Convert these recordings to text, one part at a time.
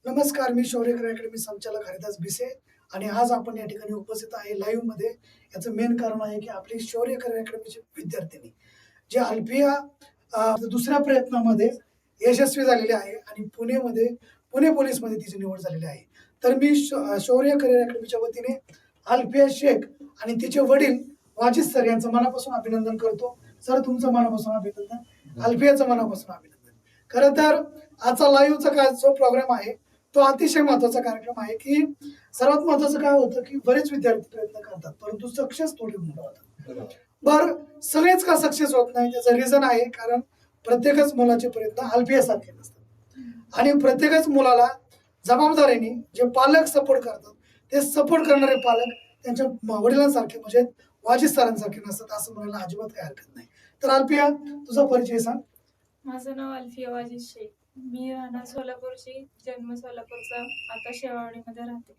नमस्कार, मी शौर्यकर अकॅडमी संचालक हरिदास भिसे आणि आज आपण या ठिकाणी उपस्थित आहे लाईव्ह मध्ये. याचं मेन कारण आहे की आपली शौर्यकर अकॅडमीची विद्यार्थिनी जे अल्फिया दुसऱ्या प्रयत्नामध्ये यशस्वी झालेले आहे आणि पुणे पोलीसमध्ये तिची निवड झालेली आहे. तर मी शौर्य करिअर अकॅडमीच्या वतीने अल्फिया शेख आणि तिचे वडील वाजिद सर यांचं मनापासून अभिनंदन करतो. सर, तुमचं मनापासून अभिनंदन, अल्फियाचं मनापासून अभिनंदन. खरं तर आजचा लाईव्हचा जो प्रोग्राम आहे तो अतिशय महत्वाचा कार्यक्रम आहे की सर्वात महत्वाचं काय होतं की बरेच विद्यार्थी प्रयत्न करतात परंतु सक्सेस थोडी मुलं होतात. बर, सगळेच का सक्सेस होत नाही त्याचं रिझन आहे कारण प्रत्येकच मुलाचे प्रयत्न अल्फियासारखे नसतात आणि प्रत्येकच मुलाला जबाबदारीने जे पालक सपोर्ट करतात ते सपोर्ट करणारे पालक त्यांच्या वडिलांसारखे म्हणजे वाजिद सरांसारखे नसतात असं म्हणायला अजिबात काही हरकत नाही. तर अल्फिया, तुझा परिचय सांग. माझं नाव अल्फिया वाजिद शेख. मी राहणार सोलापूरची, जन्म सोलापूरचा, आता शेवाळीमध्ये राहते.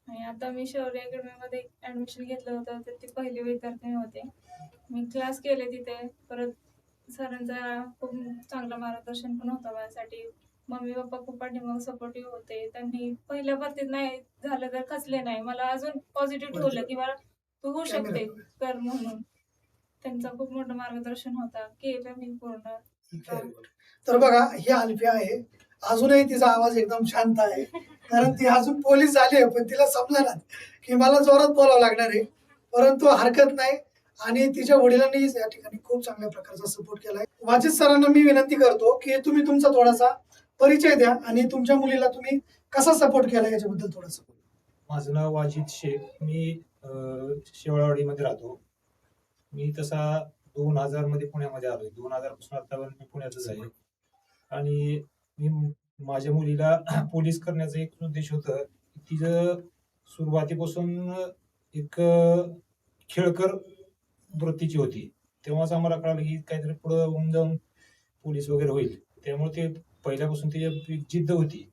आणि आता मी शौर्य अकॅडमीमध्ये ऍडमिशन घेतलं होतं तर ती पहिली विद्यार्थिनी होते. मी क्लास केले तिथे. परत सरांचा खूप चांगलं मार्गदर्शन पण होतं माझ्यासाठी. मम्मी पप्पा खूप पाठीमागे सपोर्टिव्ह होते. त्यांनी पहिल्या भरतीत नाही झालं तर खचले नाही, मला अजून पॉझिटिव्ह ठेवलं की मला तू होऊ शकते, कर म्हणून. त्यांचा खूप मोठं मार्गदर्शन होता. केलं मी पूर्ण. तर बघा, ही अल्फिया आहे. अजूनही तिचा आवाज एकदम शांत आहे कारण ती अजून पोलीस झाली आहे पण तिला समजणार की मला जोरात बोलावं लागणार आहे, परंतु हरकत नाही. आणि तिच्या वडिलांनी या ठिकाणी खूप चांगल्या प्रकारचा सपोर्ट केलाय. वाजिद सरांना मी विनंती करतो की तुम्ही तुमचा थोडासा परिचय द्या आणि तुमच्या मुलीला तुम्ही कसा सपोर्ट केला याच्याबद्दल थोडंसं. माझं नाव वाजिद शेख. मी शेवाळवाडीमध्ये राहतो. मी तसा 2000 मध्ये पुण्यामध्ये आलोय. 2000 पासून आतापर्यंत मी पुण्यातच आहे. आणि मी माझ्या मुलीला पोलीस करण्याचा एक उद्देश होता. तिचं सुरुवातीपासून एक खेळकर वृत्तीची होती. तेव्हाच आम्हाला कळालं की काहीतरी पुढे होऊन जाऊन पोलीस वगैरे होईल. त्यामुळे ते पहिल्यापासून तिची जिद्द होती.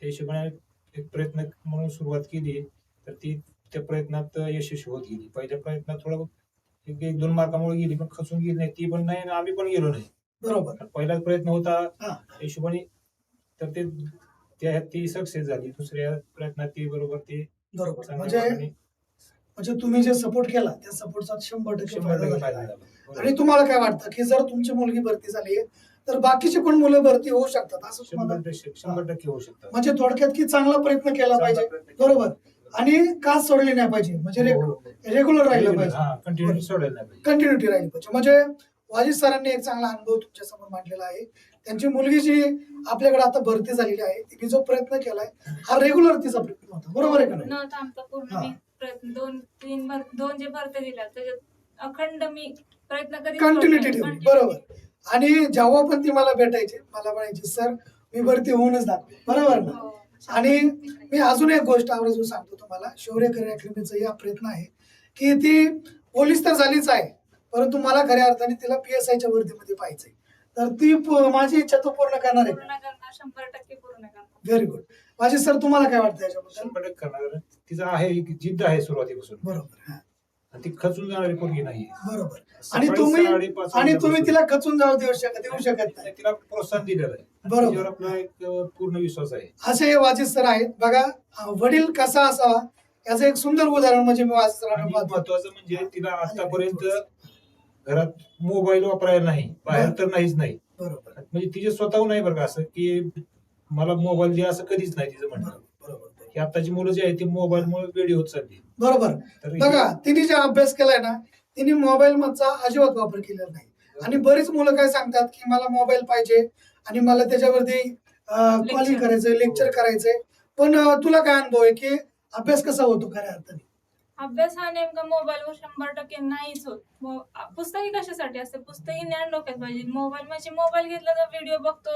त्या हिशोबाने एक प्रयत्न म्हणून सुरुवात केली तर ती त्या प्रयत्नात यशस्वी होत गेली. पहिल्या प्रयत्नात थोडं 1-2 मार्कामुळे गेली पण खचून गेली नाही, ती पण नाही आणि आम्ही पण गेलो नाही. बरोबर, पहिलाच प्रयत्न होता हिशोबाने तर ती सक्सेस झाली. दुसऱ्या प्रयत्नात ती बरोबर बरोबर. म्हणजे तुम्ही जे सपोर्ट केला त्या सपोर्टचा 100% फायदा झाला. आणि तुम्हाला काय वाटतं की जर तुमची मुलगी भरती झाली तर बाकीची पण मुलं भरती होऊ शकतात असं? 100% होऊ शकतात. म्हणजे थोडक्यात की चांगला प्रयत्न केला पाहिजे, बरोबर, आणि का सोडली नाही पाहिजे, म्हणजे रेग्युलर राहिलं पाहिजे, कंटिन्युटी राहिली पाहिजे. म्हणजे वाजिद सरांनी एक चांगला अनुभव तुमच्या समोर मांडलेला आहे. त्यांची मुलगी जी आपल्याकडे आता भरती झालेली आहे तिने जो प्रयत्न केलाय हा रेग्युलर तिचा प्रयत्न होता, बरोबर आहे का नाही? नव्हता आमचा पूर्ण. मी प्रयत्न दोन जे भरती दिल्या त्याच्यात अखंड मी प्रयत्न कधी कंटिन्युटी ठेवली, बरोबर. आणि जेव्हा पण ती मला भेटायची मला म्हणायची सर मी भरती होऊनच दाखवे, बरोबर ना? आणि मी अजून एक गोष्ट आवर्जून सांगतो तुम्हाला, शौर्य करिअर अकॅडमीचा हा प्रयत्न आहे की ती पोलीस तर झालीच आहे परंतु मला खऱ्या अर्थाने तिला PSIच्या वर्दीमध्ये पाहिजे. तर ती माझी इच्छा तो पूर्ण करणार आहे. 100% पूर्ण करणार. Very good. माझी सर, तुम्हाला काय वाटतं याच्याबद्दल? 100% करणार. तिचा आहे जिद्द आहे सुरुवातीपासून. बरोबर. ती खचून जाणारी पोरगी नाही. बरोबर. आणि तुम्ही तिला खचून देऊ शकत नाही. तिला प्रोत्साहन दिलेलं आहे. बरोबर. आपला एक पूर्ण विश्वास आहे. असे हे वाजिद सर आहेत. बघा, वडील कसा असावा याचं एक सुंदर उदाहरण म्हणजे मी वाजिद सरांना पाहतो. महत्वाचं म्हणजे तिला आतापर्यंत घरात मोबाईल वापरायला नाही, बाहेर तर नाहीच नाही. बरोबर. म्हणजे तिचे स्वतःहून नाही बरं का असं की मला मोबाईल द्या असं कधीच नाही तिचं म्हणणं. बरोबर. की आताची मुलं जी आहेत ती मोबाईलमुळे वेडी होत चालली. बरोबर. बघा, तिने जे अभ्यास केलाय ना तिने मोबाईल मधचा अजिबात वापर केलेला नाही. आणि बरीच मुलं काय सांगतात की मला मोबाईल पाहिजे आणि मला त्याच्यावरती कॉलिंग करायचंय, लेक्चर करायचंय. पण तुला काय अनुभव आहे की अभ्यास कसा होतो खऱ्या अर्थाने? अभ्यास हा नेमका मोबाईलवर 100% नाहीच होत. पुस्तकी कशासाठी असते? पुस्तकी ज्ञान डोक्यात पाहिजे. मोबाईल घेतला तर व्हिडिओ बघतो,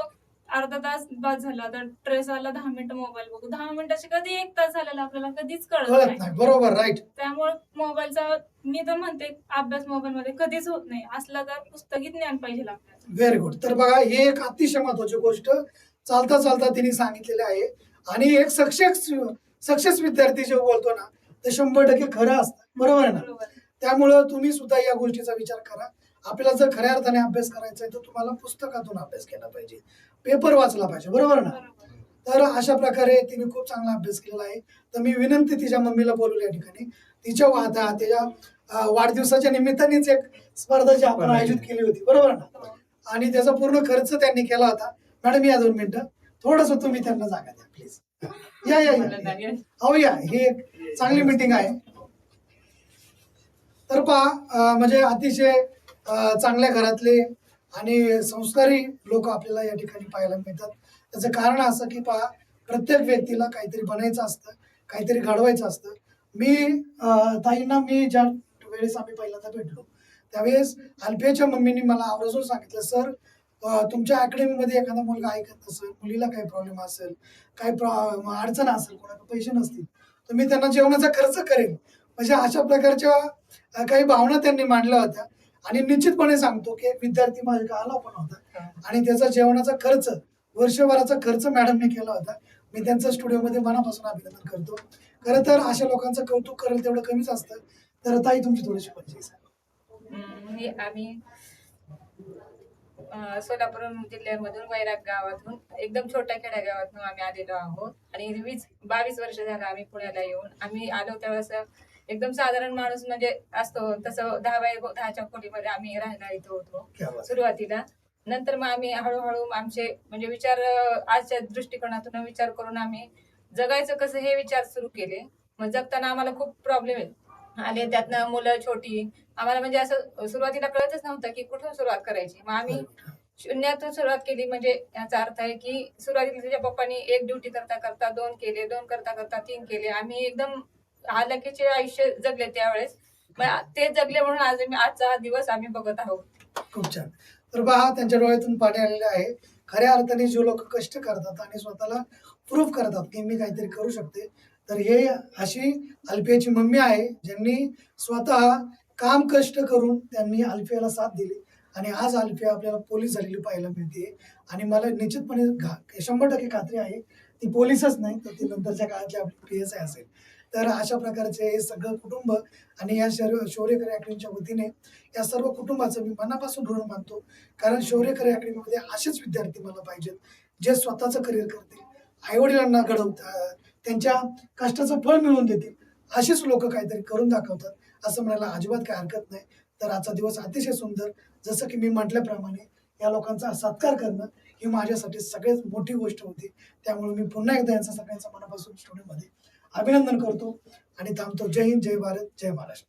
अर्धा तास बाद झाला, तर ट्रेस आला 10 मिनिटं मोबाईल बघू, 10 मिनिटाचे कधी 1 तास झालेला आपल्याला कधीच कळत नाही. बरोबर, राईट. त्यामुळे मोबाईलचा मी तर म्हणते अभ्यास मोबाईल मध्ये कधीच होत नाही. असला तर पुस्तकी ज्ञान पाहिजे आपल्याला. Very good. तर बघा, ही एक अतिशय महत्वाची गोष्ट चालता चालता तिने सांगितलेली आहे. आणि एक सक्सेस विद्यार्थी जे बोलतो ना ते 100% खरं असतं, बरोबर आहे ना? त्यामुळं तुम्ही सुद्धा या गोष्टीचा विचार करा. आपल्याला जर खऱ्या अर्थाने अभ्यास करायचा आहे तर तुम्हाला पुस्तकातून अभ्यास केला पाहिजे, पेपर वाचला पाहिजे, बरोबर ना? तर अशा प्रकारे तिने खूप चांगला अभ्यास केलेला आहे. तर मी विनंती तिच्या मम्मीला बोलवली या ठिकाणी. तिच्या वाढदिवसाच्या निमित्तानेच एक स्पर्धा जी आपण आयोजित केली होती, बरोबर ना? आणि त्याचा पूर्ण खर्च त्यांनी केला होता. मॅडम या 2 मिनिटं थोडस तुम्ही त्यांना जागा द्या प्लीज. या या या अहो या, ही एक चांगली मीटिंग आहे. तर पहा म्हणजे अतिशय चांगल्या घरातले आणि संस्कारी लोक आपल्याला या ठिकाणी पाहायला मिळतात. त्याचं कारण असं की पहा, प्रत्येक व्यक्तीला काहीतरी बनायचं असतं, काहीतरी घडवायचं असतं. ताईंना मी ज्या वेळेस आम्ही पहिल्यांदा भेटलो त्यावेळेस अल्फियाच्या मम्मीने मला आवर्जून सांगितलं, सर तुमच्या अकॅडमीमध्ये एखादा मुलगा ऐकत नसेल, मुलीला काही प्रॉब्लेम असेल, काही अडचण असेल, कोणाकडे पैसे नसतील, तर मी त्यांना जेवणाचा खर्च करेन. म्हणजे अशा प्रकारच्या काही भावना त्यांनी मांडल्या होत्या. आणि निश्चितपणे सांगतो की एक विद्यार्थी माझ्या आला पण होता आणि त्याचा जेवणाचा खर्च, वर्षभराचा खर्च मॅडमने केला होता. मी त्यांचं स्टुडिओमध्ये मनापासून अभिनंदन करतो. खरं तर अशा लोकांचं कौतुक करेल तेवढं कमीच असतं. तर ताई तुमची थोडीशी परिचय सांगा. आम्ही सोलापूर जिल्ह्यामधून वैराग गावातून एकदम छोट्या खेड्यागावातून आम्ही आलेलो आहोत आणि 22 वर्ष झालं आम्ही पुण्याला येऊन. आम्ही आलो त्यावेळेस एकदम साधारण माणूस म्हणजे असतो तसं 10 खोलीमध्ये आम्ही राहायला येतो होतो सुरुवातीला. नंतर मग आम्ही हळूहळू आमचे म्हणजे विचार आजच्या दृष्टिकोनातून विचार करून आम्ही जगायचं कसं हे विचार सुरू केले. मग जगताना आम्हाला खूप प्रॉब्लेम आले, त्यातनं मुलं छोटी. आम्हाला म्हणजे असं सुरुवातीला कळतच नव्हतं की कुठून सुरुवात करायची. मग आम्ही शून्यातून सुरुवात केली. म्हणजे याचा अर्थ आहे की सुरुवातीला त्याच्या पप्पानी 1 ड्युटी करता करता 2 केले, 2 करता करता 3 केले. आम्ही एकदम हालाकीचे आयुष्य जगले त्यावेळेस. ते जगले म्हणून आज आजचा दिवस आम्ही बघत आहोत. खूप छान. तर पहा त्यांच्या डोळ्यातून पाणी आलेले आहे. खऱ्या अर्थाने जे लोक कष्ट करतात आणि स्वतःला प्रूव्ह करतात की मी काहीतरी करू शकते, तर हे अशी अल्फियाची मम्मी आहे ज्यांनी स्वतः काम कष्ट करून त्यांनी अल्फियाला साथ दिली आणि आज अल्फिया आपल्याला पोलीस झालेली पाहायला मिळते. आणि मला निश्चितपणे 100% खात्री आहे ती पोलीसच नाही तर ती नंतरच्या काळातली आपली PSI असेल. तर अशा प्रकारचे हे सगळं कुटुंब आणि या शौर्यकर अकॅडमीच्या वतीने या सर्व कुटुंबाचं मी मनापासून ऋण मानतो. कारण शौर्यकर अकॅडमीमध्ये असेच विद्यार्थी मला पाहिजेत जे स्वतःचं करिअर करतील, आईवडिलांना घडवतात, त्यांच्या कष्टाचं फळ मिळवून देतील. असेच लोक काहीतरी करून दाखवतात असं म्हणायला अजिबात काही हरकत नाही. तर आजचा दिवस अतिशय सुंदर. जसं की मी म्हटल्याप्रमाणे या लोकांचा सत्कार करणं ही माझ्यासाठी सगळ्यात मोठी गोष्ट होती. त्यामुळे मी पुन्हा एकदा यांचा सगळ्यांचा मनापासून स्टुडिओमध्ये अभिनंदन करतो आणि थांबतो. जय हिंद, जय भारत, जय महाराष्ट्र.